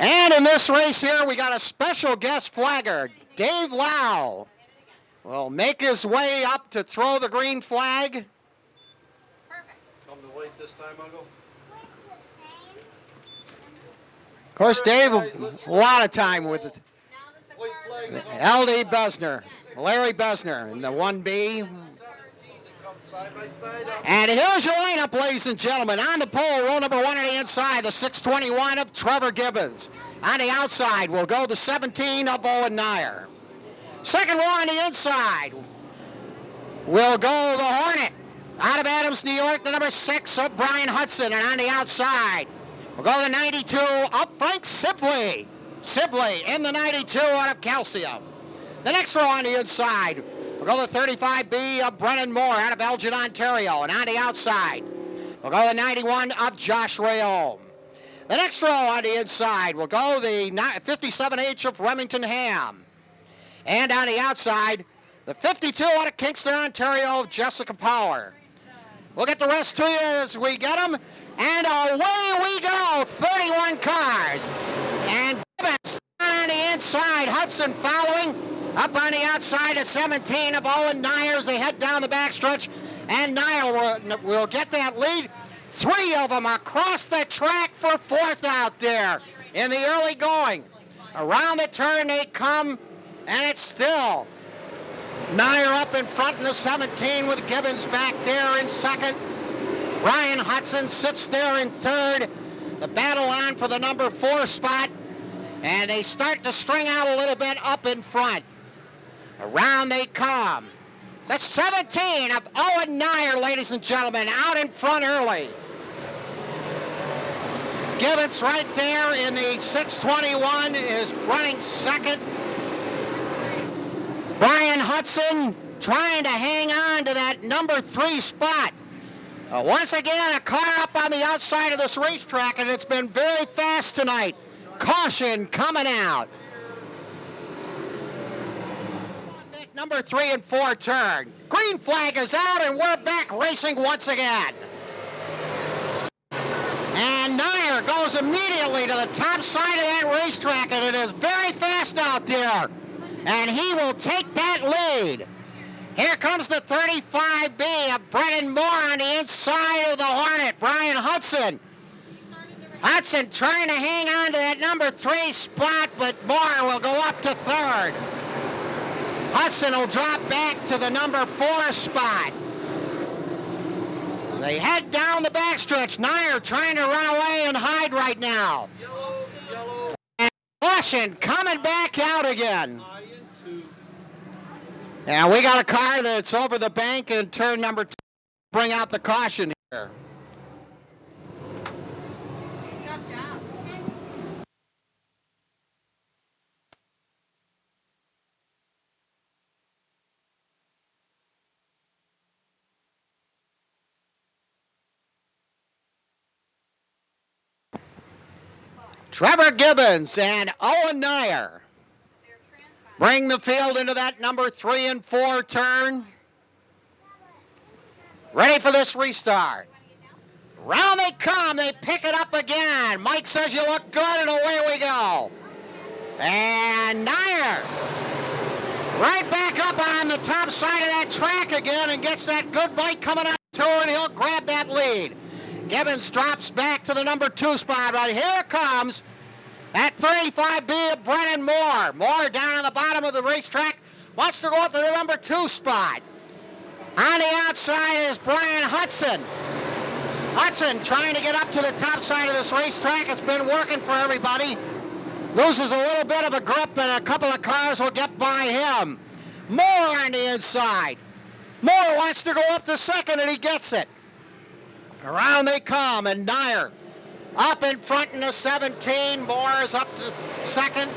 And in this race here, we got a special guest flagger. Dave Lau will make his way up to throw the green flag. Perfect. Come to white this time, Uncle? Of course, Dave, a lot of time with it. White flag. LD Besner, Larry Besner in the 1B. Side by side up. And here's your lineup, ladies and gentlemen. On the pole, row number 1 on the inside, the 621 of Trevor Gibbons. On the outside will go the 17 of Owen Nyer. Second row on the inside will go the Hornet. Out of Adams, New York, the number 6 of Brian Hudson. And on the outside will go the 92 of Frank Sibley. Sibley in the 92 out of Calcium. The next row on the inside will go the 35B of Brennan Moore out of Elgin, Ontario. And on the outside will go the 91 of Josh Rayholm. The next row on the inside will go the 57H of Remington Ham. And on the outside, the 52 out of Kingston, Ontario of Jessica Power. We'll get the rest to you as we get them. And away we go, 31 cars. And Gibbons on the inside, Hudson following. Up on the outside at 17 of Owen Nyer as they head down the backstretch. And Nyer will get that lead. 3 of them across the track for fourth out there in the early going. Around the turn they come, and it's still Nyer up in front in the 17 with Gibbons back there in second. Ryan Hudson sits there in third. The battle on for the number 4 spot. And they start to string out a little bit up in front. Around they come. That's 17 of Owen Nyer, ladies and gentlemen, out in front early. Gibbons right there in the 621 is running second. Brian Hudson trying to hang on to that number 3 spot. Once again, a car up on the outside of this racetrack, and it's been very fast tonight. Caution coming out. Number 3 and 4 turn. Green flag is out, and we're back racing once again. And Nyer goes immediately to the top side of that racetrack, and it is very fast out there. And he will take that lead. Here comes the 35B of Brennan Moore on the inside of the Hornet, Brian Hudson. Hudson trying to hang on to that number 3 spot, but Moore will go up to third. Hudson will drop back to the number 4 spot. As they head down the backstretch, Nyer trying to run away and hide right now. Yellow. And caution coming back out again. And we got a car that's over the bank in turn number 2. Bring out the caution here. Trevor Gibbons and Owen Nyer bring the field into that number 3 and 4 turn. Ready for this restart. Round they come, they pick it up again. Mike says you look good, and away we go. And Nyer right back up on the top side of that track again and gets that good bite coming out to her, and he'll grab that lead. Gibbons drops back to the number 2 spot. Right here comes that 35B of Brennan Moore. Moore down on the bottom of the racetrack wants to go up to the number 2 spot. On the outside is Brian Hudson. Hudson trying to get up to the top side of this racetrack. It's been working for everybody. Loses a little bit of a grip, and a couple of cars will get by him. Moore on the inside. Moore wants to go up to second, and he gets it. Around they come, and Nyer up in front in the 17. Moore is up to second.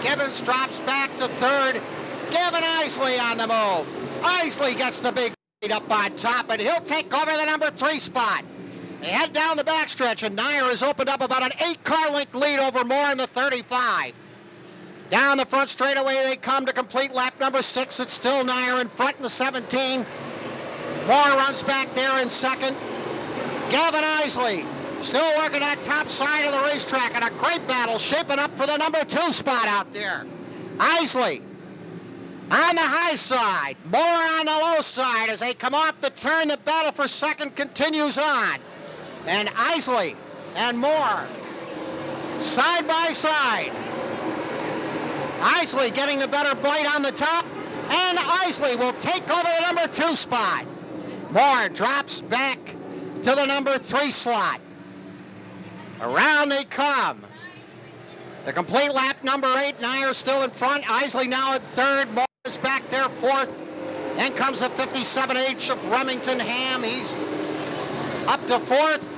Gibbons drops back to third. Gavin Isley on the move. Isley gets the big lead up on top, and he'll take over the number 3 spot. They head down the backstretch, and Nyer has opened up about an 8-car length lead over Moore in the 35. Down the front straightaway they come to complete lap number 6. It's still Nyer in front in the 17. Moore runs back there in second. Gavin Isley Still working that top side of the racetrack, and a great battle shaping up for the number 2 spot out there. Isley on the high side, Moore on the low side. As they come off the turn, the battle for second continues on. And Isley and Moore side by side. Isley getting the better bite on the top, and Isley will take over the number 2 spot. Moore drops back to the number 3 slot. Around they come. The complete lap, number 8, Nyer still in front. Isley now at 3rd. Moore is back there 4th. Then comes the 57H of Remington Ham. He's up to 4th.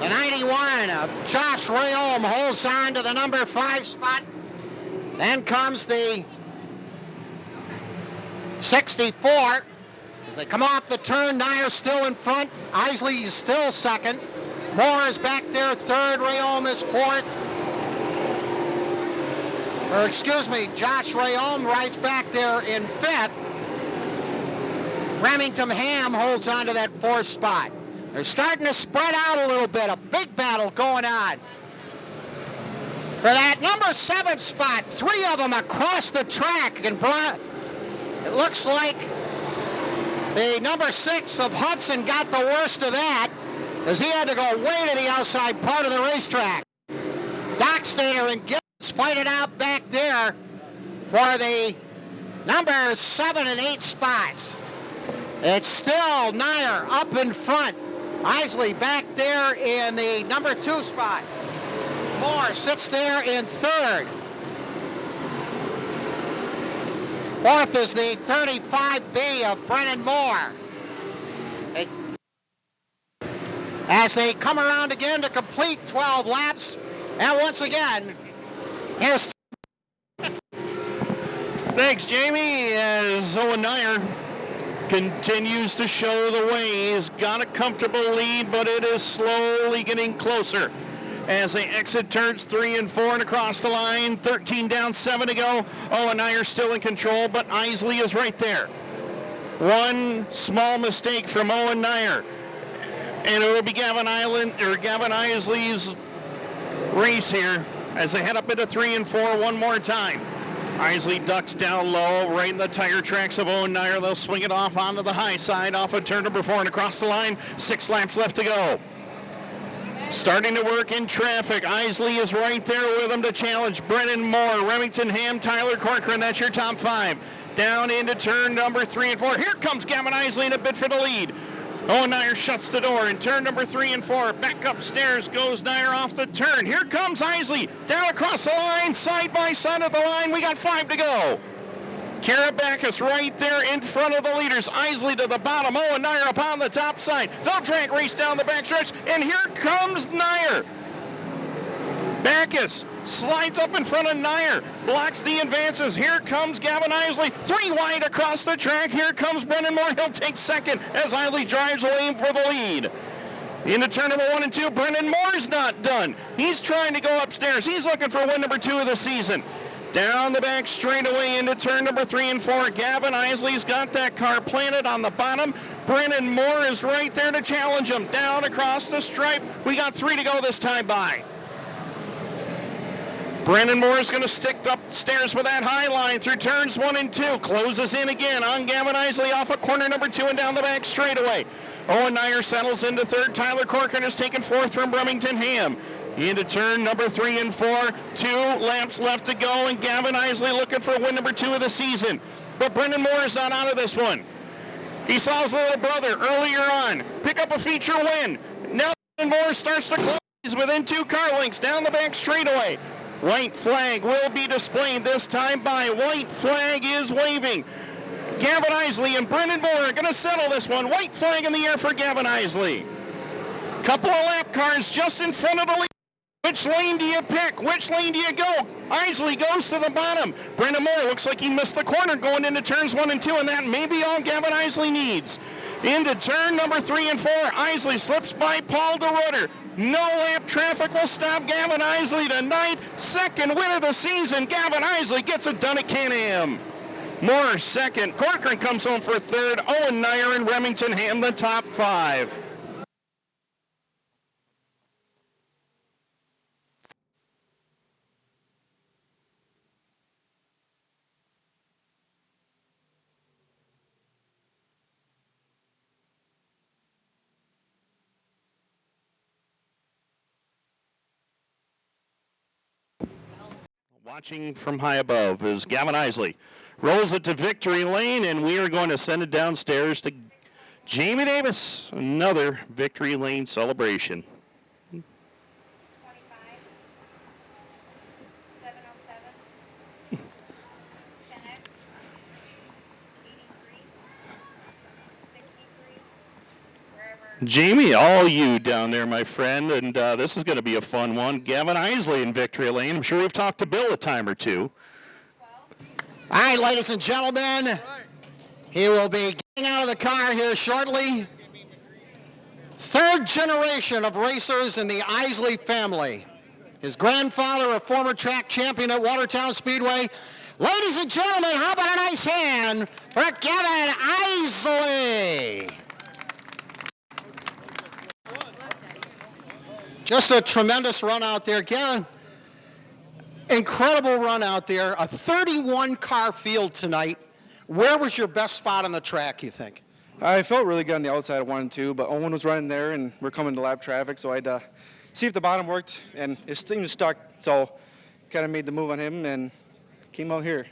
The 91 of Josh Rayholm holds on to the number 5 spot. Then comes the 64. As they come off the turn, Nyer still in front. Isley is still 2nd. Moore is back there 3rd. Rayholm is 4th. Or excuse me, Josh Rayholm rides back there in 5th. Remington Ham holds on to that 4th spot. They're starting to spread out a little bit. A big battle going on. For that number 7 spot, 3 of them across the track. And it looks like the number 6 of Hudson got the worst of that, as he had to go way to the outside part of the racetrack. Dockstader and Gibbs fight it out back there for the number 7 and 8 spots. It's still Nyer up in front. Isley back there in the number 2 spot. Moore sits there in 3rd. 4th is the 35B of Brennan Moore. As they come around again to complete 12 laps. And once again, here's... Thanks, Jamie, as Owen Nyer continues to show the way. He's got a comfortable lead, but it is slowly getting closer as they exit turns 3 and 4 and across the line. 13 down, 7 to go. Owen Nyer still in control, but Isley is right there. One small mistake from Owen Nyer, and it will be Gavin Isley's race here as they head up into 3 and 4 one more time. Isley ducks down low, right in the tire tracks of Owen Nyer. They'll swing it off onto the high side, off of turn number 4 and across the line. 6 laps left to go. Starting to work in traffic. Isley is right there with him to challenge Brennan Moore, Remington Ham, Tyler Corcoran. That's your top 5. Down into turn number 3 and 4. Here comes Gavin Isley in a bid for the lead. Owen Nyer shuts the door in turn number 3 and 4. Back upstairs goes Nyer off the turn. Here comes Isley down across the line, side by side of the line. We got 5 to go. Kara Backus right there in front of the leaders. Isley to the bottom. Owen Nyer up on the top side. They'll drag race down the backstretch, and here comes Nyer. Backus slides up in front of Nyer, blocks the advances. Here comes Gavin Isley, 3 wide across the track. Here comes Brennan Moore. He'll take second as Isley drives away for the lead. Into turn number 1 and 2, Brennan Moore's not done. He's trying to go upstairs. He's looking for win number 2 of the season. Down the back straightaway into turn number 3 and 4. Gavin Isley's got that car planted on the bottom. Brennan Moore is right there to challenge him. Down across the stripe. We got 3 to go this time by. Brennan Moore is going to stick upstairs with that high line through turns 1 and 2. Closes in again on Gavin Isley off of corner number 2 and down the back straightaway. Owen Nyer settles into 3rd. Tyler Corcoran is taken 4th from Remington Ham. Into turn number 3 and 4. 2 laps left to go, and Gavin Isley looking for win number 2 of the season. But Brennan Moore is not out of this one. He saw his little brother earlier on pick up a feature win. Now Brennan Moore starts to close. He's within 2 car lengths down the back straightaway. White flag will be displayed this time by. White flag is waving. Gavin Isley and Brennan Moore are going to settle this one. White flag in the air for Gavin Isley. Couple of lap cars just in front of the lead. Which lane do you pick? Which lane do you go? Isley goes to the bottom. Brennan Moore looks like he missed the corner going into turns 1 and 2, and that may be all Gavin Isley needs. Into turn number 3 and 4, Isley slips by Paul DeRutter. No lap traffic will stop Gavin Isley tonight. 2nd win of the season. Gavin Isley gets it done at Can-Am. Moore 2nd. Corcoran comes home for 3rd. Owen Nyer and Remington Ham the top 5. Watching from high above is Gavin Isley. Rolls it to victory lane, and we are going to send it downstairs to Jamie Davis. Another victory lane celebration. 25, 707, 10X, 83, 63, wherever. Jamie, all you down there, my friend, and this is going to be a fun one. Gavin Isley in victory lane. I'm sure we've talked to Bill a time or two. All right, ladies and gentlemen, he will be getting out of the car here shortly. Third generation of racers in the Isley family. His grandfather, a former track champion at Watertown Speedway. Ladies and gentlemen, how about a nice hand for Gavin Isley? Just a tremendous run out there. Gavin, incredible run out there. A 31-car field tonight. Where was your best spot on the track, you think? I felt really good on the outside of 1 and 2, but Owen was running there, and we're coming to lap traffic, so I had to see if the bottom worked, and his thing was stuck, so kind of made the move on him and came out here.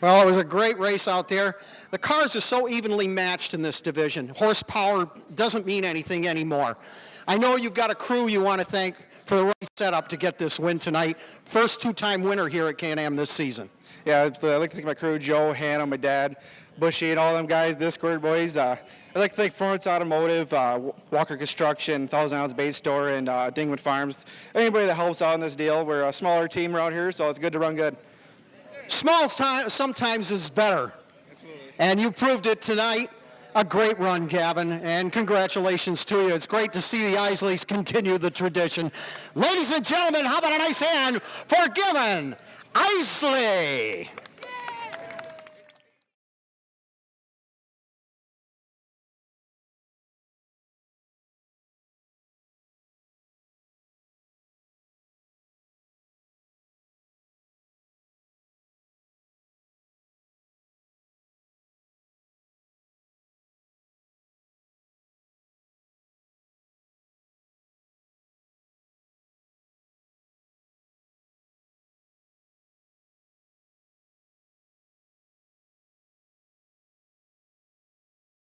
Well, it was a great race out there. The cars are so evenly matched in this division. Horsepower doesn't mean anything anymore. I know you've got a crew you want to thank for the right setup to get this win tonight. First two-time winner here at Can-Am this season. Yeah, I'd like to thank my crew, Joe, Hannah, my dad, Bushy, and all them guys, Discord boys. I'd like to thank Florence Automotive, Walker Construction, 1000 Ounce Bait Store, and Dingman Farms. Anybody that helps out in this deal. We're a smaller team around here, so it's good to run good. Small sometimes is better. Absolutely. And you proved it tonight. A great run, Gavin, and congratulations to you. It's great to see the Isleys continue the tradition. Ladies and gentlemen, how about a nice hand for Gavin Isley?